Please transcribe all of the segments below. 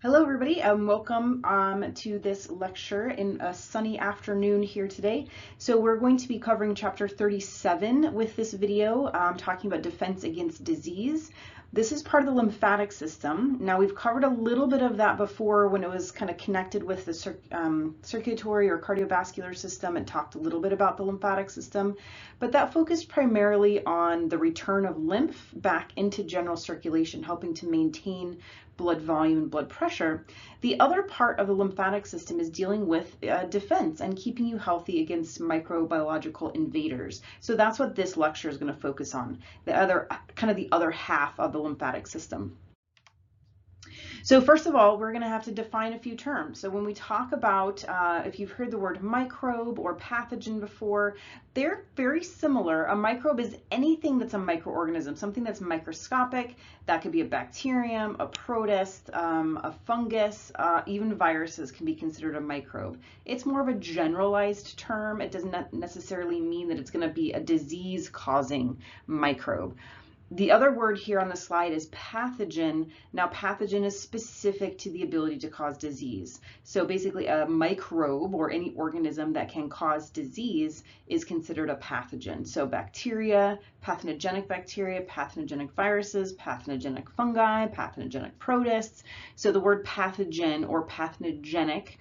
Hello everybody and welcome to this lecture in a sunny afternoon here today. So we're going to be covering chapter 37 with this video, talking about defense against disease. This is part of the lymphatic system. Now we've covered a little bit of that before when it was kind of connected with the circulatory or cardiovascular system and talked a little bit about the lymphatic system, but that focused primarily on the return of lymph back into general circulation, helping to maintain blood volume and blood pressure. The other part of the lymphatic system is dealing with defense and keeping you healthy against microbiological invaders. So that's what this lecture is going to focus on, the other half of the lymphatic system. So first of all, we're going to have to define a few terms. So when we talk about, if you've heard the word microbe or pathogen before, they're very similar. A microbe is anything that's a microorganism, something that's microscopic. That could be a bacterium, a protist, a fungus, even viruses can be considered a microbe. It's more of a generalized term. It does not necessarily mean that it's going to be a disease-causing microbe. The other word here on the slide is pathogen. Now, pathogen is specific to the ability to cause disease. So basically a microbe or any organism that can cause disease is considered a pathogen. So bacteria, pathogenic viruses, pathogenic fungi, pathogenic protists. So the word pathogen or pathogenic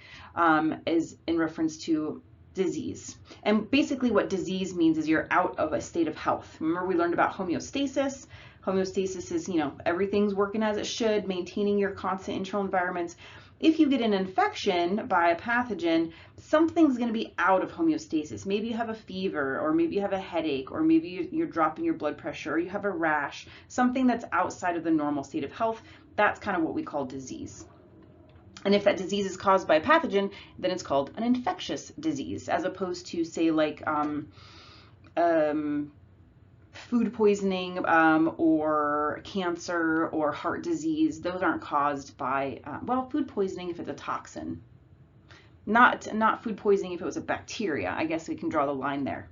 is in reference to disease. And basically what disease means is you're out of a state of health. Remember we learned about homeostasis. Homeostasis is, everything's working as it should, maintaining your constant internal environments. If you get an infection by a pathogen, something's going to be out of homeostasis. Maybe you have a fever, or maybe you have a headache, or maybe you're dropping your blood pressure, or you have a rash, something that's outside of the normal state of health. That's kind of what we call disease. And if that disease is caused by a pathogen, then it's called an infectious disease, as opposed to, say, like food poisoning or cancer or heart disease. Those aren't caused by, food poisoning if it's a toxin. Not food poisoning if it was a bacteria. I guess we can draw the line there.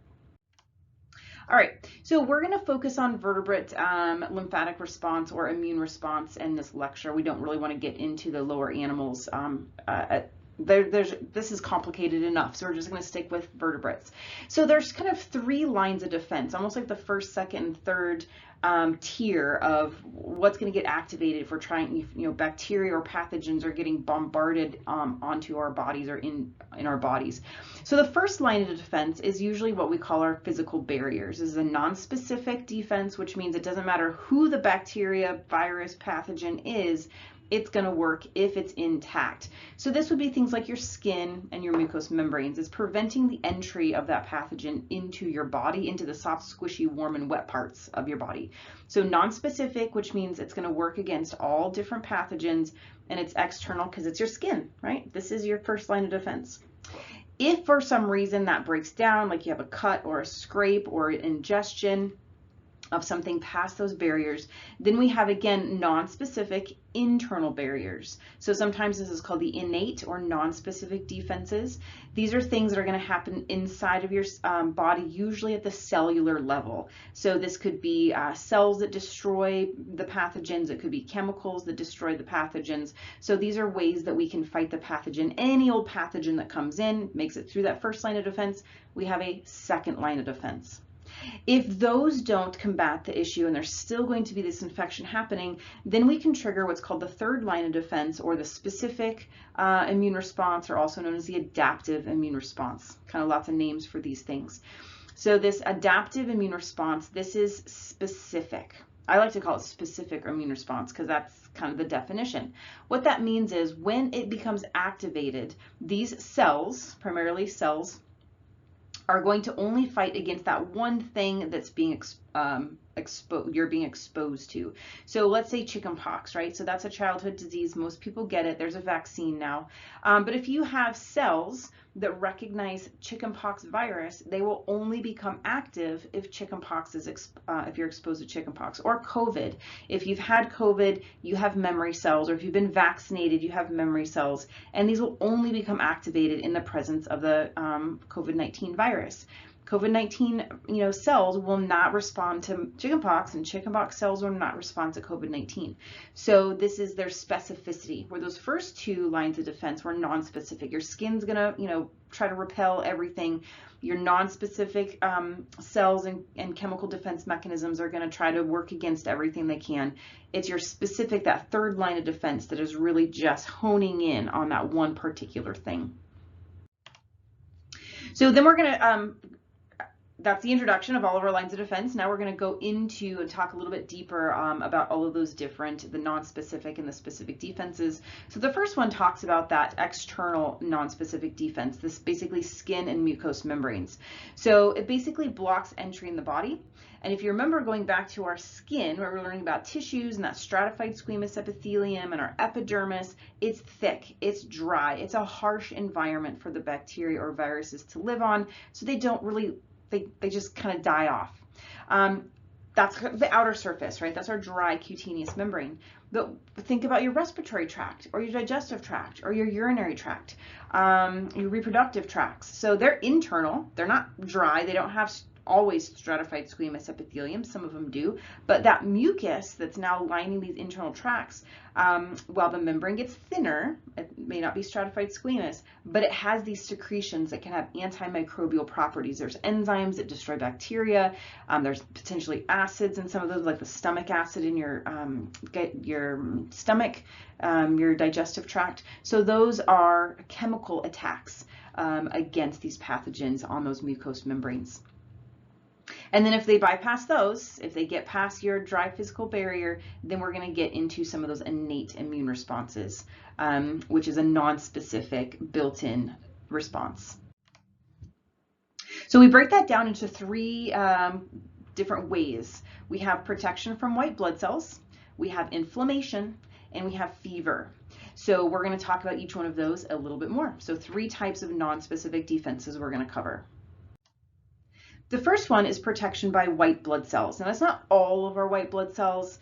All right, so we're going to focus on vertebrate lymphatic response or immune response in this lecture. We don't really want to get into the lower animals. This is complicated enough, so we're just going to stick with vertebrates. So there's kind of three lines of defense, almost like the first, second, and third tier of what's going to get activated if we're trying, bacteria or pathogens are getting bombarded onto our bodies or in our bodies. So the first line of defense is usually what we call our physical barriers. This is a non-specific defense, which means it doesn't matter who the bacteria, virus, pathogen is, it's going to work if it's intact. So this would be things like your skin and your mucous membranes. It's preventing the entry of that pathogen into your body, into the soft, squishy, warm, and wet parts of your body. So non-specific, which means it's going to work against all different pathogens, and it's external because it's your skin, right? This is your first line of defense. If for some reason that breaks down, like you have a cut or a scrape or ingestion of something past those barriers, then we have, again, non-specific internal barriers. So sometimes this is called the innate or non-specific defenses. These are things that are going to happen inside of your body, usually at the cellular level. So this could be cells that destroy the pathogens. It could be chemicals that destroy the pathogens. So these are ways that we can fight the pathogen. Any old pathogen that comes in, makes it through that first line of defense, we have a second line of defense. If those don't combat the issue and there's still going to be this infection happening, then we can trigger what's called the third line of defense, or the specific immune response, or also known as the adaptive immune response. Kind of lots of names for these things. So this adaptive immune response, this is specific. I like to call it specific immune response because that's kind of the definition. What that means is when it becomes activated, these cells, primarily cells, are going to only fight against that one thing that's being you're being exposed to. So let's say chickenpox, right? So that's a childhood disease. Most people get it. There's a vaccine now. But if you have cells that recognize chickenpox virus, they will only become active if chickenpox is if you're exposed to chickenpox, or COVID. If you've had COVID, you have memory cells, or if you've been vaccinated, you have memory cells, and these will only become activated in the presence of the COVID-19 virus. COVID-19, cells will not respond to chickenpox, and chickenpox cells will not respond to COVID-19. So this is their specificity, where those first two lines of defense were non-specific. Your skin's gonna, try to repel everything. Your non-specific cells and chemical defense mechanisms are going to try to work against everything they can. It's your specific, that third line of defense, that is really just honing in on that one particular thing. So then we're going to, that's the introduction of all of our lines of defense. Now we're going to go into and talk a little bit deeper about all of those different, the non-specific and the specific defenses. So the first one talks about that external non-specific defense, this basically skin and mucous membranes. So it basically blocks entry in the body. And if you remember going back to our skin, where we're learning about tissues and that stratified squamous epithelium and our epidermis, it's thick, it's dry, it's a harsh environment for the bacteria or viruses to live on, so they don't really, they just kind of die off. That's the outer surface, right? That's our dry cutaneous membrane. But think about your respiratory tract or your digestive tract or your urinary tract, your reproductive tracts. So they're internal, they're not dry, they don't have always stratified squamous epithelium, some of them do, but that mucus that's now lining these internal tracts, while the membrane gets thinner, it may not be stratified squamous, but it has these secretions that can have antimicrobial properties. There's enzymes that destroy bacteria, there's potentially acids in some of those, like the stomach acid in your stomach, your digestive tract. So those are chemical attacks against these pathogens on those mucous membranes. And then if they bypass those, if they get past your dry physical barrier, then we're going to get into some of those innate immune responses, which is a non-specific built-in response. So we break that down into three different ways. We have protection from white blood cells, we have inflammation, and we have fever. So we're going to talk about each one of those a little bit more. So three types of non-specific defenses we're going to cover. The first one is protection by white blood cells. Now, that's not all of our white blood cells.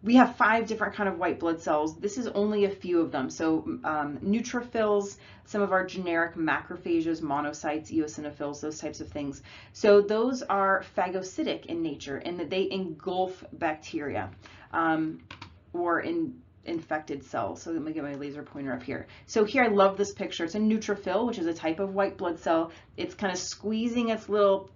We have 5 different kind of white blood cells. This is only a few of them. So neutrophils, some of our generic macrophages, monocytes, eosinophils, those types of things. So those are phagocytic in nature, in that they engulf bacteria or infected cells. So let me get my laser pointer up here. So here, I love this picture. It's a neutrophil, which is a type of white blood cell. It's kind of squeezing its little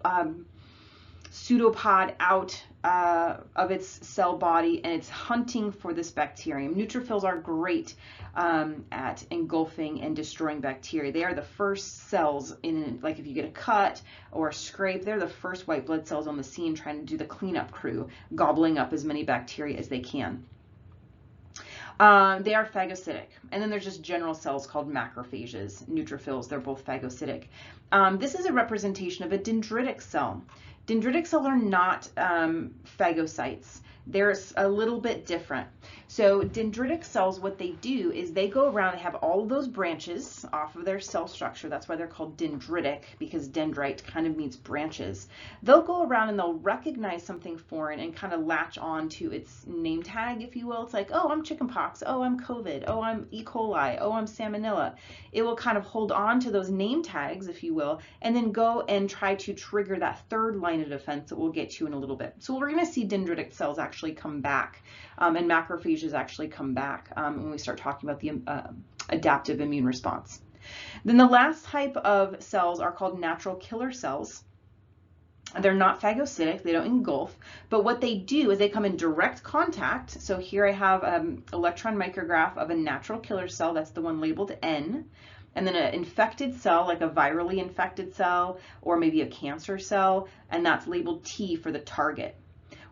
pseudopod out of its cell body, and it's hunting for this bacterium. Neutrophils are great at engulfing and destroying bacteria. They are the first cells in, like if you get a cut or a scrape, they're the first white blood cells on the scene trying to do the cleanup crew, gobbling up as many bacteria as they can. They are phagocytic. And then there's just general cells called macrophages, neutrophils. They're both phagocytic. This is a representation of a dendritic cell. Dendritic cells are not phagocytes. They're a little bit different. So dendritic cells, what they do is they go around and have all of those branches off of their cell structure. That's why they're called dendritic, because dendrite kind of means branches. They'll go around and they'll recognize something foreign and kind of latch on to its name tag, if you will. It's like, oh, I'm chickenpox. Oh, I'm COVID. Oh, I'm E. coli. Oh, I'm salmonella. It will kind of hold on to those name tags, if you will, and then go and try to trigger that third line of defense that we'll get to in a little bit. So we're going to see dendritic cells actually come back, and macrophages actually come back when we start talking about the adaptive immune response. Then the last type of cells are called natural killer cells. They're not phagocytic, they don't engulf, but what they do is they come in direct contact. So here I have an electron micrograph of a natural killer cell, that's the one labeled N, and then an infected cell, like a virally infected cell, or maybe a cancer cell, and that's labeled T for the target.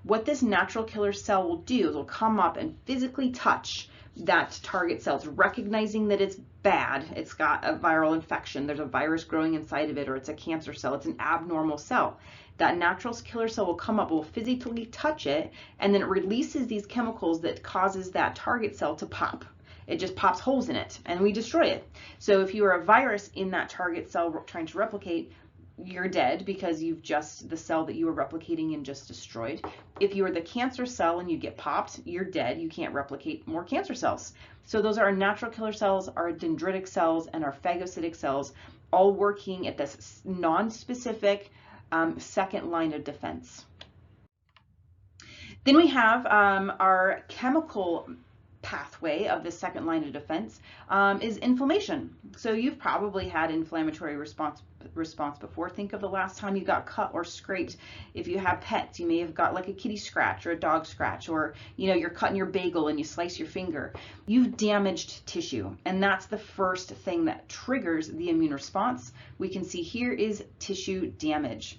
What this natural killer cell will do is it'll come up and physically touch that target cell. It's recognizing that it's bad, it's got a viral infection, there's a virus growing inside of it, or it's a cancer cell, it's an abnormal cell. That natural killer cell will come up, will physically touch it, and then it releases these chemicals that causes that target cell to pop. It just pops holes in it, and we destroy it. So if you are a virus in that target cell trying to replicate, you're dead because you've just, the cell that you were replicating in just destroyed. If you are the cancer cell and you get popped, you're dead. You can't replicate more cancer cells. So those are our natural killer cells, our dendritic cells, and our phagocytic cells, all working at this non-specific second line of defense. Then we have our chemical pathway of the second line of defense is inflammation. So you've probably had inflammatory response before. Think of the last time you got cut or scraped. If you have pets, you may have got like a kitty scratch or a dog scratch, or you're cutting your bagel and you slice your finger. You've damaged tissue, and that's the first thing that triggers the immune response. We can see here is tissue damage.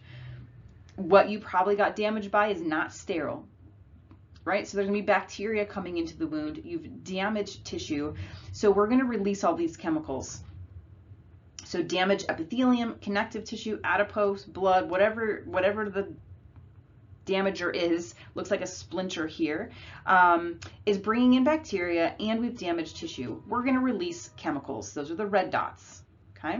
What you probably got damaged by is not sterile. Right? So there's gonna be bacteria coming into the wound. You've damaged tissue. So we're gonna release all these chemicals. So damage epithelium, connective tissue, adipose, blood, whatever the damager is, looks like a splinter here, is bringing in bacteria, and we've damaged tissue. We're gonna release chemicals. Those are the red dots, okay?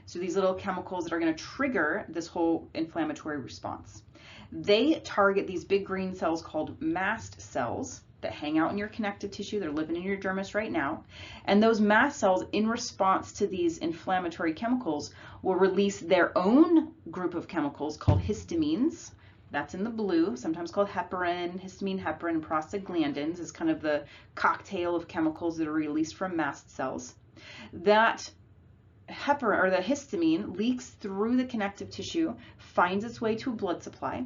So these little chemicals that are gonna trigger this whole inflammatory response. They target these big green cells called mast cells that hang out in your connective tissue. They're living in your dermis right now. And those mast cells, in response to these inflammatory chemicals, will release their own group of chemicals called histamines. That's in the blue, sometimes called heparin, histamine, heparin, and prostaglandins is kind of the cocktail of chemicals that are released from mast cells. That heparin, or the histamine, leaks through the connective tissue, finds its way to a blood supply,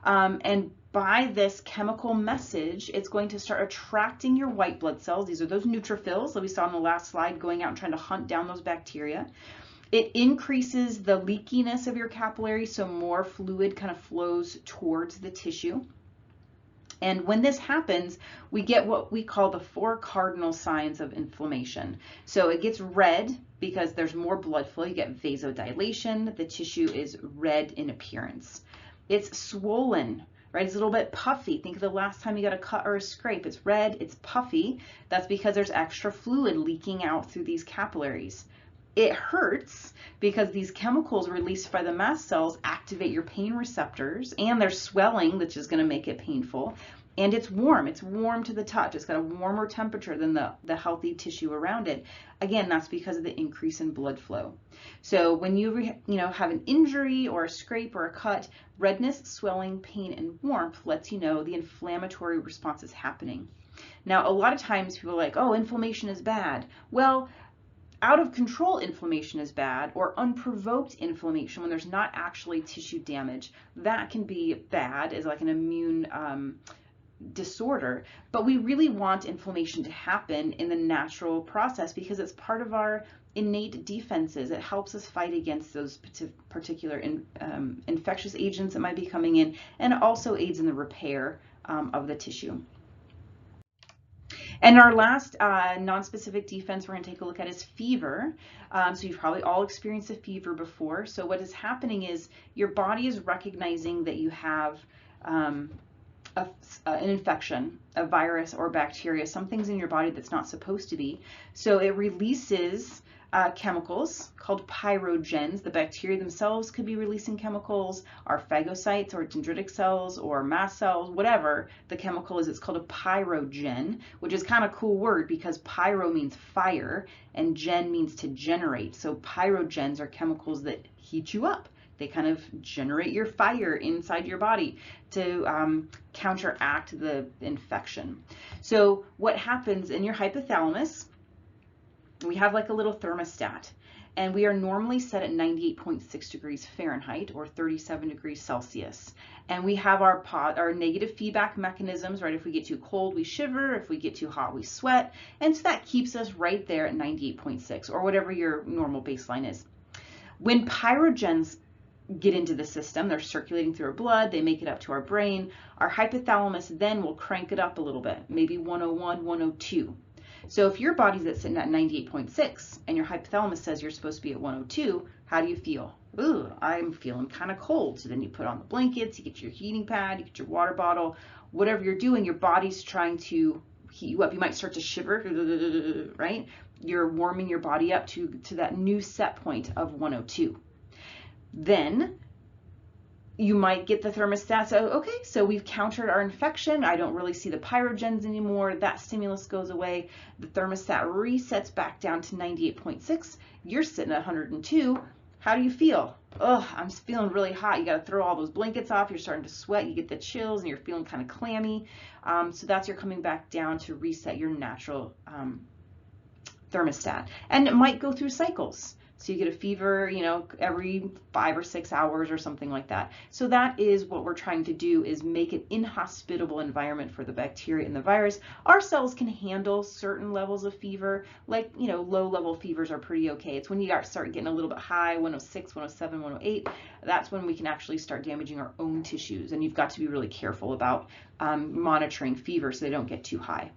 and by this chemical message, it's going to start attracting your white blood cells. These are those neutrophils that we saw in the last slide, going out and trying to hunt down those bacteria. It increases the leakiness of your capillary, so more fluid kind of flows towards the tissue. And when this happens, we get what we call the 4 cardinal signs of inflammation. So it gets red because there's more blood flow. You get vasodilation. The tissue is red in appearance. It's swollen, right? It's a little bit puffy. Think of the last time you got a cut or a scrape. It's red, it's puffy. That's because there's extra fluid leaking out through these capillaries. It hurts because these chemicals released by the mast cells activate your pain receptors, and there's swelling, which is going to make it painful. And it's warm. It's warm to the touch. It's got a warmer temperature than the healthy tissue around it. Again, that's because of the increase in blood flow. So when you have an injury or a scrape or a cut, redness, swelling, pain, and warmth lets you know the inflammatory response is happening. Now, a lot of times people are like, oh, inflammation is bad. Well, out of control inflammation is bad, or unprovoked inflammation when there's not actually tissue damage. That can be bad as like an immune disorder, but we really want inflammation to happen in the natural process because it's part of our innate defenses. It helps us fight against those particular infectious agents that might be coming in, and it also aids in the repair of the tissue. And our last non-specific defense we're going to take a look at is fever. So you've probably all experienced a fever before. So what is happening is your body is recognizing that you have an infection, a virus or bacteria, something's in your body that's not supposed to be. So it releases chemicals called pyrogens. The bacteria themselves could be releasing chemicals, our phagocytes or dendritic cells or mast cells, whatever the chemical is. It's called a pyrogen, which is kind of a cool word because pyro means fire and gen means to generate. So pyrogens are chemicals that heat you up. They kind of generate your fire inside your body to counteract the infection. So what happens in your hypothalamus, we have like a little thermostat, and we are normally set at 98.6 degrees Fahrenheit or 37 degrees Celsius. And we have our negative feedback mechanisms, right? If we get too cold, we shiver. If we get too hot, we sweat. And so that keeps us right there at 98.6 or whatever your normal baseline is. When pyrogens get into the system, they're circulating through our blood, they make it up to our brain. Our hypothalamus then will crank it up a little bit, maybe 101, 102. So if your body's sitting at 98.6 and your hypothalamus says you're supposed to be at 102, how do you feel? Ooh, I'm feeling kind of cold. So then you put on the blankets, you get your heating pad, you get your water bottle, whatever you're doing, your body's trying to heat you up. You might start to shiver, right? You're warming your body up to that new set point of 102. Then you might get the thermostat, so okay, so we've countered our infection. I don't really see the pyrogens anymore. That stimulus goes away. The thermostat resets back down to 98.6. You're sitting at 102. How do you feel? Oh, I'm feeling really hot. You got to throw all those blankets off. You're starting to sweat. You get the chills and you're feeling kind of clammy. So that's your coming back down to reset your natural thermostat. And it might go through cycles. So you get a fever, you know, every 5 or 6 hours or something like that. So that is what we're trying to do, is make an inhospitable environment for the bacteria and the virus. Our cells can handle certain levels of fever, like, you know, low level fevers are pretty okay. It's when you start getting a little bit high, 106, 107, 108, that's when we can actually start damaging our own tissues. And you've got to be really careful about monitoring fever so they don't get too high.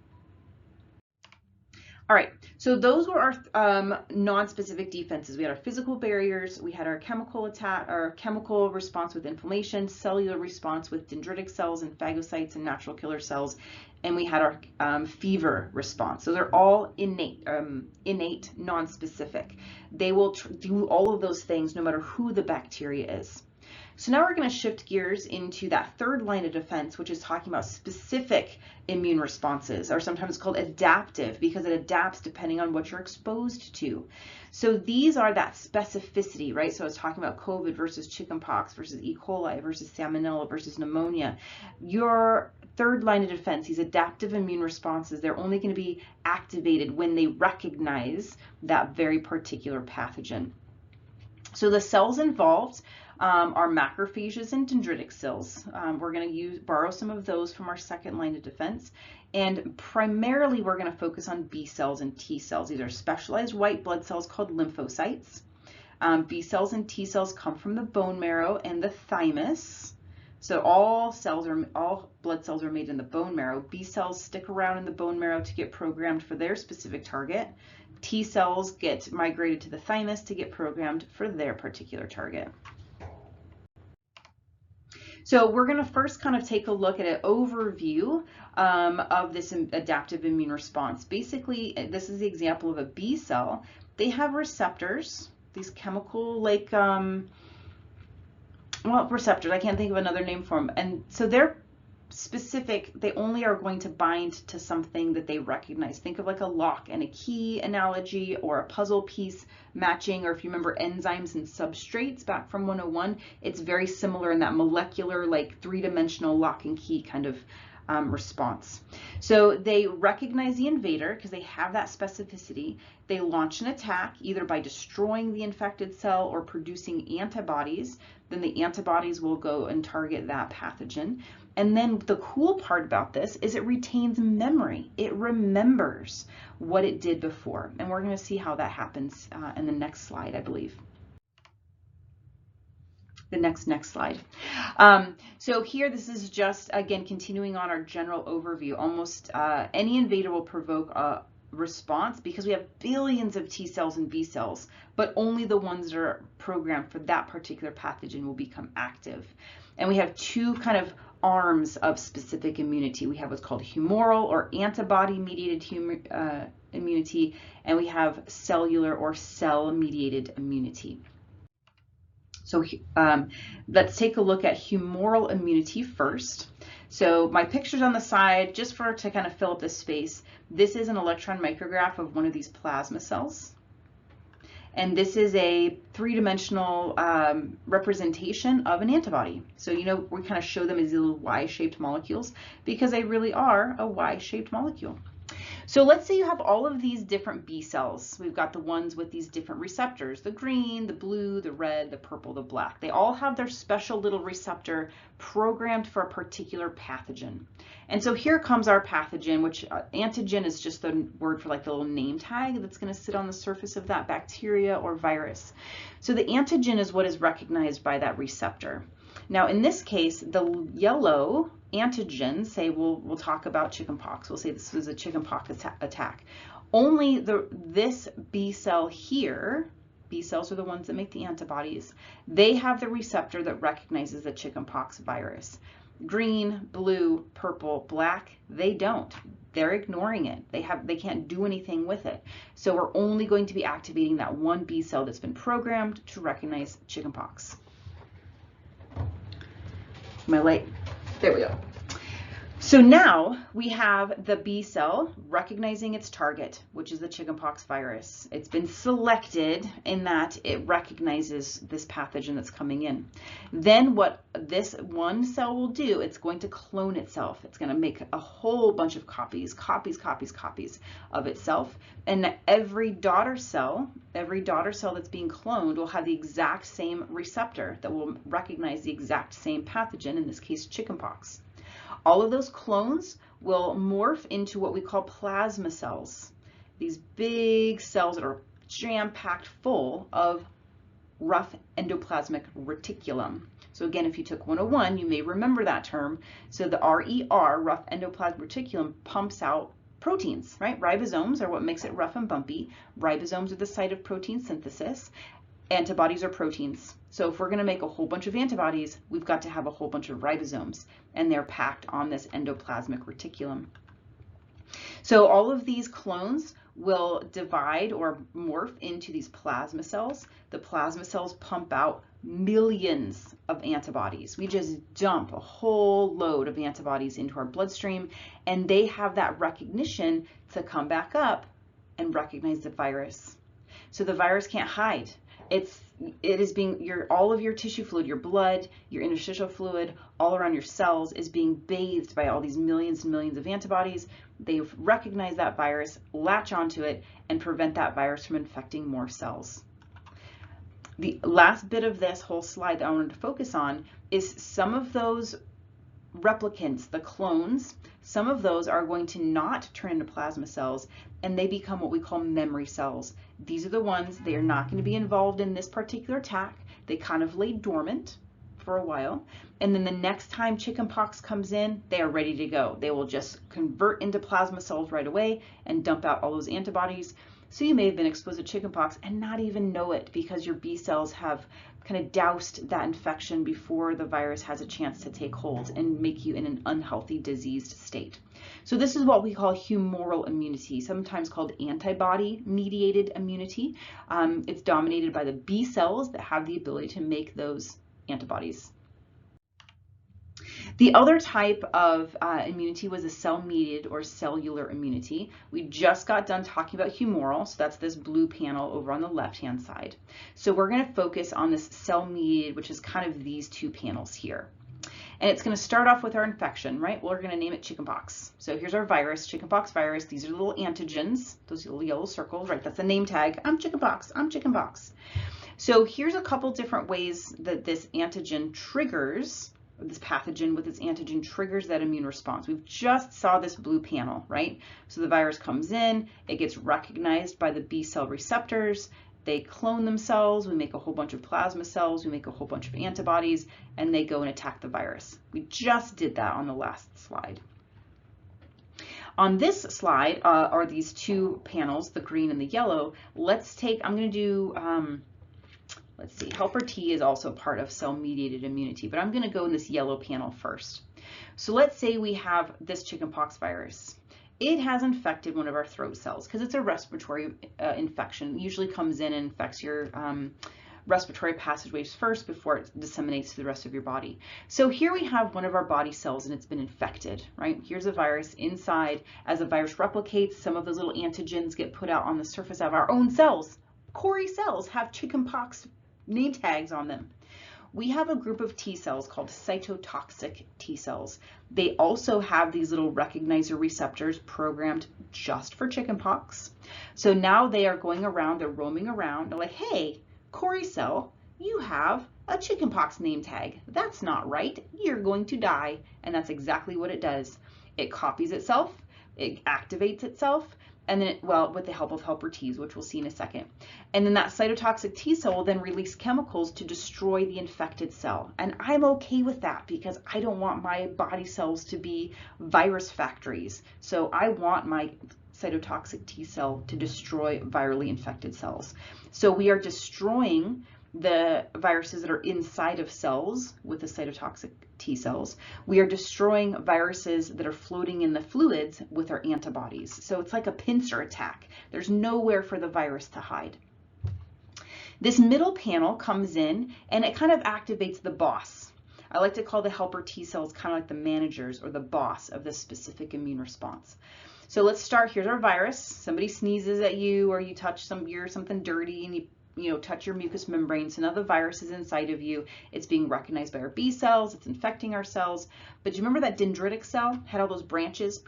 All right, so those were our non-specific defenses. We had our physical barriers, we had our chemical attack, our chemical response with inflammation, cellular response with dendritic cells and phagocytes and natural killer cells, and we had our fever response. So they're all innate, non-specific. They will do all of those things no matter who the bacteria is. So now we're going to shift gears into that third line of defense, which is talking about specific immune responses, or sometimes called adaptive, because it adapts depending on what you're exposed to. So these are that specificity, right? So I was talking about COVID versus chickenpox versus E. coli versus salmonella versus pneumonia. Your third line of defense, these adaptive immune responses, they're only going to be activated when they recognize that very particular pathogen. So the cells involved are macrophages and dendritic cells. We're going to borrow some of those from our second line of defense. And primarily, we're going to focus on B cells and T cells. These are specialized white blood cells called lymphocytes. B cells and T cells come from the bone marrow and the thymus. So all blood cells are made in the bone marrow. B cells stick around in the bone marrow to get programmed for their specific target. T cells get migrated to the thymus to get programmed for their particular target. So we're going to first kind of take a look at an overview of this adaptive immune response. Basically, this is the example of a B cell. They have receptors, these chemical, like, well, receptors, I can't think of another name for them. And so they're specific, they only are going to bind to something that they recognize. Think of like a lock and a key analogy, or a puzzle piece matching, or if you remember enzymes and substrates back from 101, it's very similar in that molecular, like three-dimensional lock and key kind of response. So they recognize the invader because they have that specificity. They launch an attack either by destroying the infected cell or producing antibodies. Then the antibodies will go and target that pathogen. And then the cool part about this is it retains memory. It remembers what it did before. And we're going to see how that happens in the next slide, I believe. The next slide. So here, this is just, again, continuing on our general overview. Almost any invader will provoke a response because we have billions of T cells and B cells, but only the ones that are programmed for that particular pathogen will become active. And we have two kind of arms of specific immunity. We have what's called humoral or antibody-mediated immunity, and we have cellular or cell-mediated immunity. So let's take a look at humoral immunity first. So my picture's on the side just to kind of fill up this space. This is an electron micrograph of one of these plasma cells. And this is a three-dimensional representation of an antibody. So, you know, we kind of show them as little Y-shaped molecules because they really are a Y-shaped molecule. So let's say you have all of these different B cells. We've got the ones with these different receptors, the green, the blue, the red, the purple, the black. They all have their special little receptor programmed for a particular pathogen. And so here comes our pathogen, which antigen is just the word for like the little name tag that's going to sit on the surface of that bacteria or virus. So the antigen is what is recognized by that receptor. Now, in this case, the yellow antigen, say we'll talk about chickenpox. We'll say this was a chickenpox attack. Only this B cell here, B cells are the ones that make the antibodies, they have the receptor that recognizes the chickenpox virus. Green, blue, purple, black, they don't. They're ignoring it. They can't do anything with it. So we're only going to be activating that one B cell that's been programmed to recognize chickenpox. My light. There we go. So now we have the B cell recognizing its target, which is the chickenpox virus. It's been selected in that it recognizes this pathogen that's coming in. Then what this one cell will do, it's going to clone itself. It's going to make a whole bunch of copies of itself. And every daughter cell that's being cloned will have the exact same receptor that will recognize the exact same pathogen, in this case chickenpox. All of those clones will morph into what we call plasma cells. These big cells that are jam-packed full of rough endoplasmic reticulum. So again, if you took 101, you may remember that term. So the RER, rough endoplasmic reticulum, pumps out proteins, right? Ribosomes are what makes it rough and bumpy. Ribosomes are the site of protein synthesis. Antibodies are proteins. So if we're going to make a whole bunch of antibodies, we've got to have a whole bunch of ribosomes, and they're packed on this endoplasmic reticulum. So all of these clones will divide or morph into these plasma cells. The plasma cells pump out millions of antibodies. We just dump a whole load of antibodies into our bloodstream, and they have that recognition to come back up and recognize the virus. So the virus can't hide. It is being, all of your tissue fluid, your blood, your interstitial fluid, all around your cells is being bathed by all these millions and millions of antibodies. They recognize that virus, latch onto it, and prevent that virus from infecting more cells. The last bit of this whole slide that I wanted to focus on is some of those replicants, the clones, some of those are going to not turn into plasma cells, and they become what we call memory cells. These are the ones, they are not going to be involved in this particular attack. They kind of lay dormant for a while, and then the next time chickenpox comes in, they are ready to go. They will just convert into plasma cells right away and dump out all those antibodies. So you may have been exposed to chickenpox and not even know it, because your B cells have kind of doused that infection before the virus has a chance to take hold and make you in an unhealthy, diseased state. So this is what we call humoral immunity, sometimes called antibody-mediated immunity. It's dominated by the B cells that have the ability to make those antibodies. The other type of immunity was a cell-mediated or cellular immunity. We just got done talking about humoral, so that's this blue panel over on the left-hand side. So we're going to focus on this cell-mediated, which is kind of these two panels here. And it's going to start off with our infection, right? We're going to name it chickenpox. So here's our virus, chickenpox virus. These are the little antigens, those little yellow circles, right? That's the name tag. I'm chickenpox, I'm chickenpox. So here's a couple different ways that this antigen triggers, this pathogen with its antigen triggers that immune response. We've just saw this blue panel, right? So the virus comes in, it gets recognized by the B cell receptors, they clone themselves, we make a whole bunch of plasma cells, we make a whole bunch of antibodies, and they go and attack the virus. We just did that on the last slide. On this slide are these two panels, the green and the yellow. Let's take, I'm going to do, let's see, helper T is also part of cell-mediated immunity, but I'm going to go in this yellow panel first. So let's say we have this chickenpox virus. It has infected one of our throat cells because it's a respiratory infection. It usually comes in and infects your respiratory passageways first before it disseminates to the rest of your body. So here we have one of our body cells and it's been infected, right? Here's a virus inside. As the virus replicates, some of those little antigens get put out on the surface of our own cells. Cori cells have chickenpox name tags on them. We have a group of T cells called cytotoxic T cells. They also have these little recognizer receptors programmed just for chickenpox. So now they are going around, they're roaming around, they're like, hey, Cori cell, you have a chickenpox name tag. That's not right. You're going to die. And that's exactly what it does. It copies itself, it activates itself, and then, well, with the help of helper Ts, which we'll see in a second. And then that cytotoxic T cell will then release chemicals to destroy the infected cell. And I'm okay with that because I don't want my body cells to be virus factories. So I want my cytotoxic T cell to destroy virally infected cells. So we are destroying the viruses that are inside of cells with the cytotoxic T cells. We are destroying viruses that are floating in the fluids with our antibodies. So it's like a pincer attack. There's nowhere for the virus to hide. This middle panel comes in and it kind of activates the boss. I like to call the helper T cells kind of like the managers or the boss of this specific immune response. So let's start. Here's our virus. Somebody sneezes at you, or you touch something dirty, and you touch your mucous membrane. So now the virus is inside of you. It's being recognized by our B cells. It's infecting our cells. But do you remember that dendritic cell had all those branches?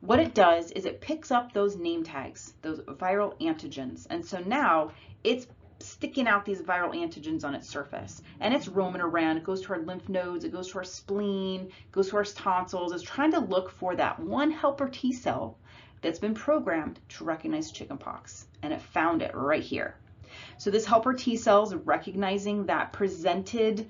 What it does is it picks up those name tags, those viral antigens. And so now it's sticking out these viral antigens on its surface, and it's roaming around. It goes to our lymph nodes, it goes to our spleen, it goes to our tonsils. It's trying to look for that one helper T cell that's been programmed to recognize chickenpox, and it found it right here. So this helper T cell is recognizing that presented,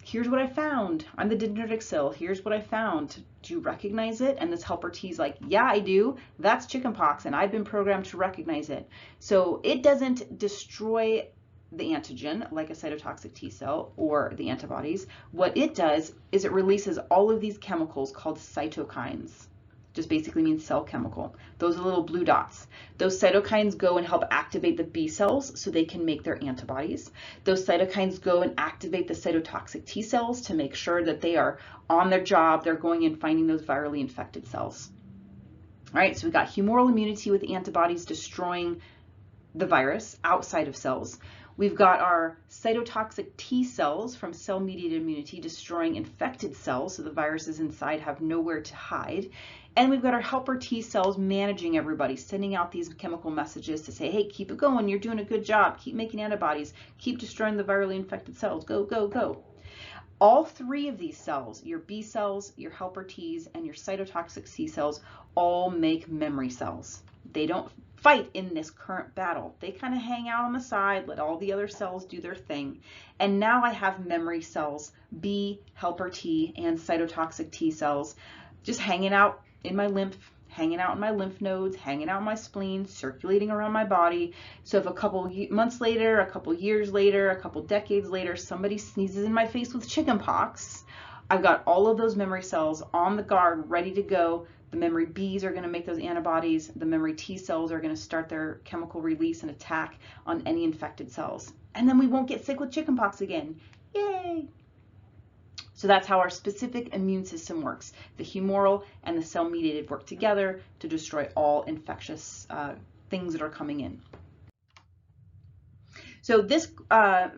here's what I found. I'm the dendritic cell. Here's what I found. Do you recognize it? And this helper T is like, yeah, I do. That's chickenpox, and I've been programmed to recognize it. So it doesn't destroy the antigen like a cytotoxic T cell or the antibodies. What it does is it releases all of these chemicals called cytokines. Just basically means cell chemical. Those are little blue dots. Those cytokines go and help activate the B cells so they can make their antibodies. Those cytokines go and activate the cytotoxic T cells to make sure that they are on their job. They're going and finding those virally infected cells. All right, so we've got humoral immunity with the antibodies destroying the virus outside of cells. We've got our cytotoxic T cells from cell-mediated immunity destroying infected cells, so the viruses inside have nowhere to hide. And we've got our helper T cells managing everybody, sending out these chemical messages to say, hey, keep it going, you're doing a good job, keep making antibodies, keep destroying the virally infected cells, go, go, go. All three of these cells, your B cells, your helper Ts, and your cytotoxic C cells, all make memory cells. They don't fight in this current battle. They kind of hang out on the side, let all the other cells do their thing. And now I have memory cells, B, helper T, and cytotoxic T cells, just hanging out in my lymph, hanging out in my lymph nodes, hanging out in my spleen, circulating around my body. So if a couple months later, a couple years later, a couple decades later, somebody sneezes in my face with chickenpox, I've got all of those memory cells on the guard, ready to go. The memory Bs are going to make those antibodies. The memory T cells are going to start their chemical release and attack on any infected cells. And then we won't get sick with chickenpox again. Yay! So that's how our specific immune system works. The humoral and the cell-mediated work together to destroy all infectious things that are coming in. So this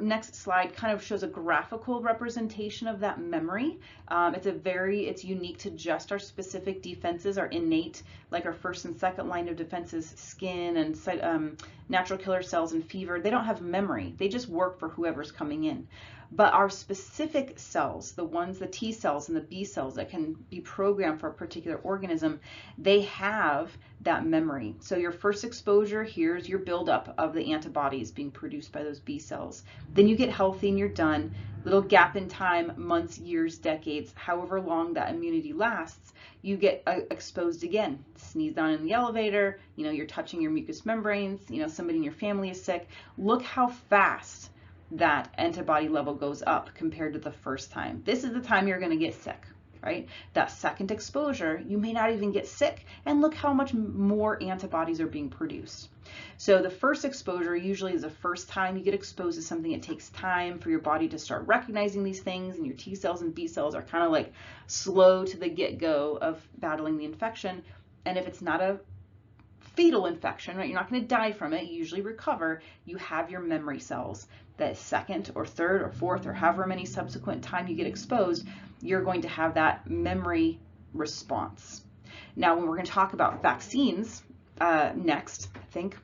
next slide kind of shows a graphical representation of that memory. It's unique to just our specific defenses, our innate, like our first and second line of defenses, skin and natural killer cells and fever. They don't have memory. They just work for whoever's coming in. But our specific cells, the ones, the T cells and the B cells that can be programmed for a particular organism, they have that memory. So your first exposure, here's your buildup of the antibodies being produced by those B cells. Then you get healthy and you're done. Little gap in time, months, years, decades, however long that immunity lasts, you get exposed again. Sneezed on in the elevator, you're touching your mucous membranes, somebody in your family is sick. Look how fast that antibody level goes up compared to the first time. This is the time you're going to get sick, right? That second exposure, you may not even get sick, and look how much more antibodies are being produced. So the first exposure usually is the first time you get exposed to something. It takes time for your body to start recognizing these things, and your T cells and B cells are kind of like slow to the get-go of battling the infection. And if it's not a fatal infection, right, you're not going to die from it, you usually recover, you have your memory cells. That second or third or fourth or however many subsequent time you get exposed, you're going to have that memory response. Now, when we're going to talk about vaccines next, I think,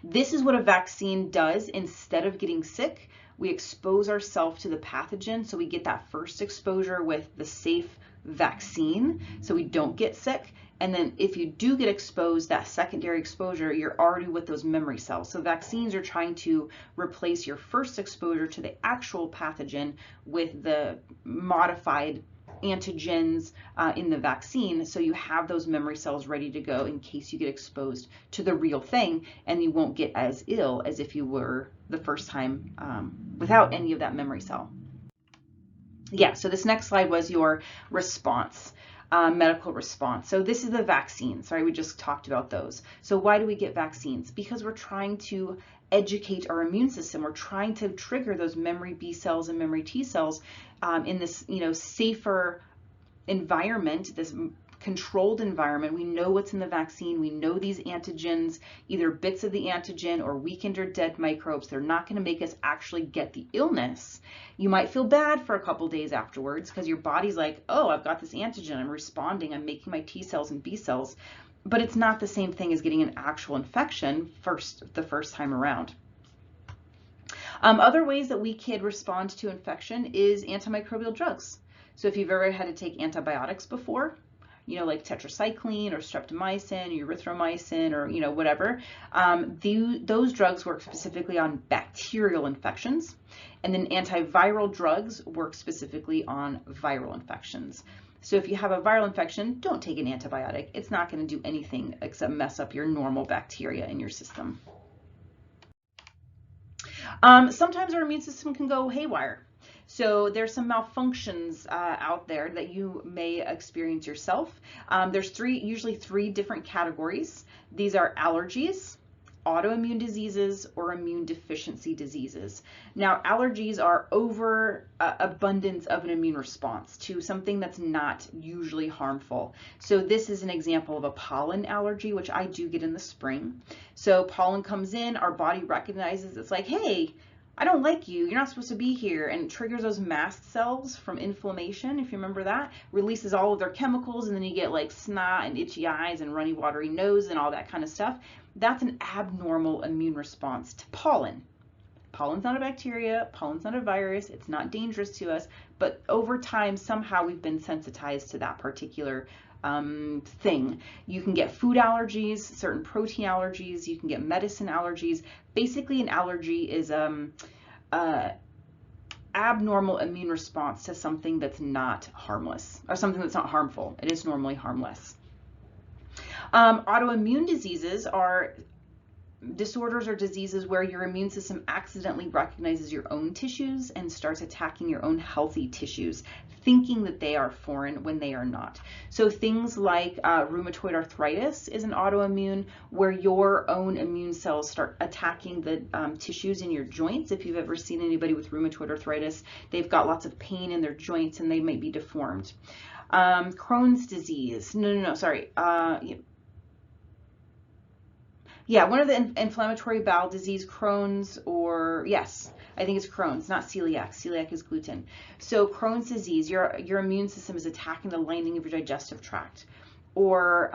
this is what a vaccine does. Instead of getting sick, we expose ourselves to the pathogen, so we get that first exposure with the safe vaccine, so we don't get sick. And then if you do get exposed, that secondary exposure, you're already with those memory cells. So vaccines are trying to replace your first exposure to the actual pathogen with the modified antigens in the vaccine, so you have those memory cells ready to go in case you get exposed to the real thing, and you won't get as ill as if you were the first time without any of that memory cell. Yeah, so this next slide was your response. medical response. So this is the vaccines, right? We just talked about those. So why do we get vaccines? Because we're trying to educate our immune system. We're trying to trigger those memory B cells and memory T cells in this, safer environment, this controlled environment. We know what's in the vaccine. We know these antigens, either bits of the antigen or weakened or dead microbes. They're not going to make us actually get the illness. You might feel bad for a couple days afterwards because your body's like, oh, I've got this antigen. I'm responding. I'm making my T cells and B cells. But it's not the same thing as getting an actual infection the first time around. Other ways that we could respond to infection is antimicrobial drugs. So if you've ever had to take antibiotics before, like tetracycline or streptomycin or erythromycin or, whatever, those drugs work specifically on bacterial infections. And then antiviral drugs work specifically on viral infections. So if you have a viral infection, don't take an antibiotic. It's not going to do anything except mess up your normal bacteria in your system. Sometimes our immune system can go haywire. So there's some malfunctions out there that you may experience yourself. There's usually three different categories. These are allergies, autoimmune diseases, or immune deficiency diseases. Now, allergies are abundance of an immune response to something that's not usually harmful. So this is an example of a pollen allergy, which I do get in the spring. So pollen comes in, our body recognizes, it's like, hey, I don't like you, you're not supposed to be here, and it triggers those mast cells from inflammation, if you remember that, releases all of their chemicals, and then you get like snot and itchy eyes and runny watery nose and all that kind of stuff. That's an abnormal immune response to pollen. Pollen's not a bacteria, pollen's not a virus, it's not dangerous to us, but over time somehow we've been sensitized to that particular thing. You can get food allergies, certain protein allergies, you can get medicine allergies. Basically, an allergy is abnormal immune response to something that's not harmless, or something that's not harmful. It is normally harmless. Autoimmune diseases are disorders or diseases where your immune system accidentally recognizes your own tissues and starts attacking your own healthy tissues, thinking that they are foreign when they are not. So things like rheumatoid arthritis is an autoimmune, where your own immune cells start attacking the tissues in your joints. If you've ever seen anybody with rheumatoid arthritis, they've got lots of pain in their joints and they might be deformed. Crohn's disease, one of the inflammatory bowel disease, Crohn's, or yes, I think it's Crohn's, not celiac. Celiac is gluten. So Crohn's disease, your immune system is attacking the lining of your digestive tract. Or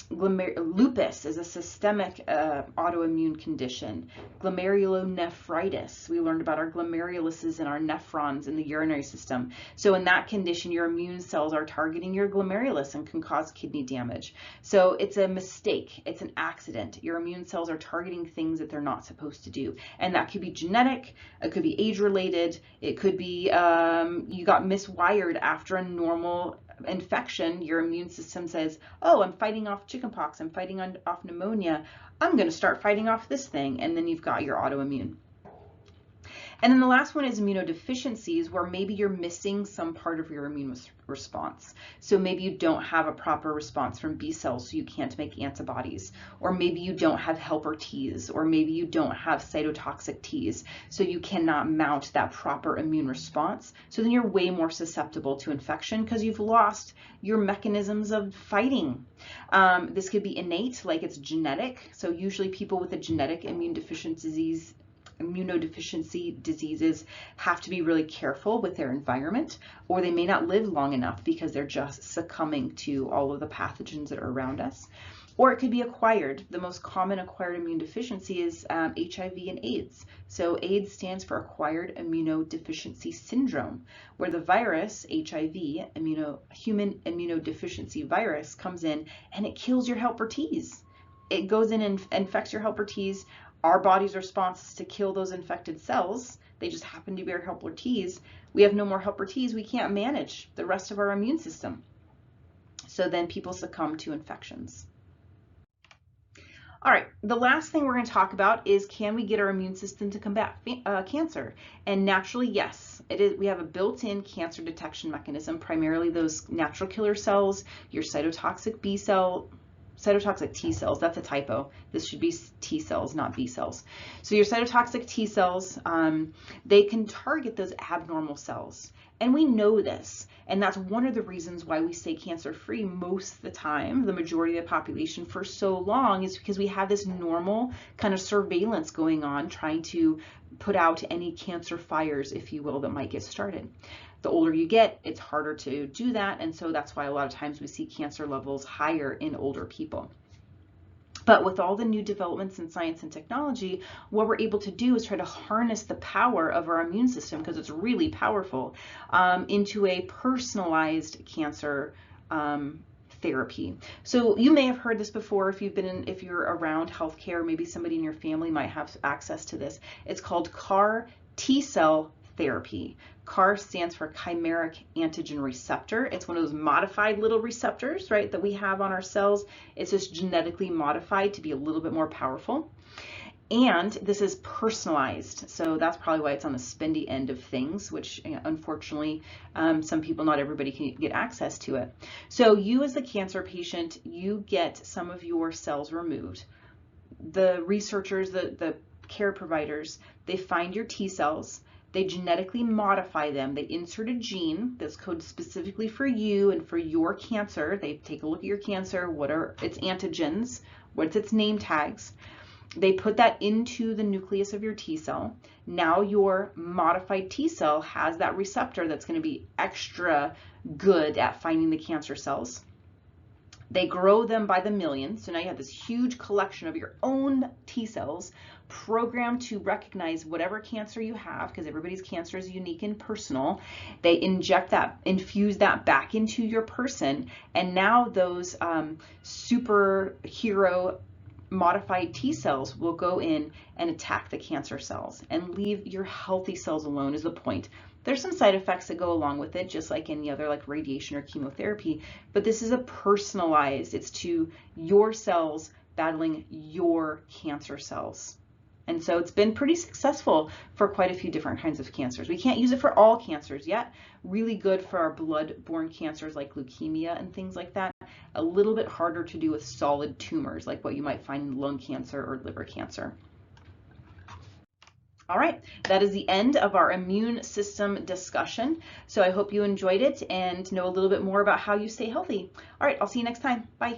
lupus is a systemic autoimmune condition. Glomerulonephritis, we learned about our glomeruluses and our nephrons in the urinary system. So in that condition, your immune cells are targeting your glomerulus and can cause kidney damage. So it's a mistake, it's an accident. Your immune cells are targeting things that they're not supposed to do. And that could be genetic, it could be age-related, it could be you got miswired after a normal infection. Your immune system says, oh, I'm fighting off chickenpox, I'm fighting off pneumonia, I'm going to start fighting off this thing, and then you've got your autoimmune. And then the last one is immunodeficiencies, where maybe you're missing some part of your immune response. So maybe you don't have a proper response from B cells, so you can't make antibodies. Or maybe you don't have helper Ts, or maybe you don't have cytotoxic Ts, so you cannot mount that proper immune response. So then you're way more susceptible to infection because you've lost your mechanisms of fighting. This could be innate, like it's genetic. So usually people with a genetic immunodeficiency diseases have to be really careful with their environment, or they may not live long enough because they're just succumbing to all of the pathogens that are around us. Or it could be acquired. The most common acquired immune deficiency is HIV and AIDS. So AIDS stands for Acquired Immunodeficiency Syndrome, where the virus, HIV, human immunodeficiency virus, comes in and it kills your helper Ts. It goes in and infects your helper Ts. Our body's response is to kill those infected cells. They just happen to be our helper Ts. We have no more helper Ts. We can't manage the rest of our immune system. So then people succumb to infections. All right, the last thing we're going to talk about is, can we get our immune system to combat cancer? And naturally, yes, it is. We have a built-in cancer detection mechanism, primarily those natural killer cells, your cytotoxic cytotoxic T cells. That's a typo. This should be T cells, not B cells. So your cytotoxic T cells, they can target those abnormal cells. And we know this, and that's one of the reasons why we stay cancer-free most of the time, the majority of the population, for so long, is because we have this normal kind of surveillance going on, trying to put out any cancer fires, if you will, that might get started. The older you get, it's harder to do that, and so that's why a lot of times we see cancer levels higher in older people. But with all the new developments in science and technology, what we're able to do is try to harness the power of our immune system, because it's really powerful, into a personalized cancer therapy. So you may have heard this before if you're around healthcare, maybe somebody in your family might have access to this. It's called CAR T-cell therapy. CAR stands for chimeric antigen receptor. It's one of those modified little receptors, right, that we have on our cells. It's just genetically modified to be a little bit more powerful. And this is personalized. So that's probably why it's on the spendy end of things, which unfortunately, some people, not everybody can get access to it. So you as the cancer patient, you get some of your cells removed. The researchers, the care providers, they find your T cells. They genetically modify them. They insert a gene that's coded specifically for you and for your cancer. They take a look at your cancer, what are its antigens, what's its name tags. They put that into the nucleus of your T cell. Now your modified T cell has that receptor that's going to be extra good at finding the cancer cells. They grow them by the millions. So now you have this huge collection of your own T cells programmed to recognize whatever cancer you have, because everybody's cancer is unique and personal. They infuse that back into your person. And now those superhero modified T cells will go in and attack the cancer cells and leave your healthy cells alone, is the point. There's some side effects that go along with it, just like any other, like radiation or chemotherapy, but this is a personalized, it's to your cells battling your cancer cells. And so it's been pretty successful for quite a few different kinds of cancers. We can't use it for all cancers yet. Really good for our blood-borne cancers like leukemia and things like that. A little bit harder to do with solid tumors like what you might find in lung cancer or liver cancer. All right, that is the end of our immune system discussion. So I hope you enjoyed it and know a little bit more about how you stay healthy. All right, I'll see you next time. Bye.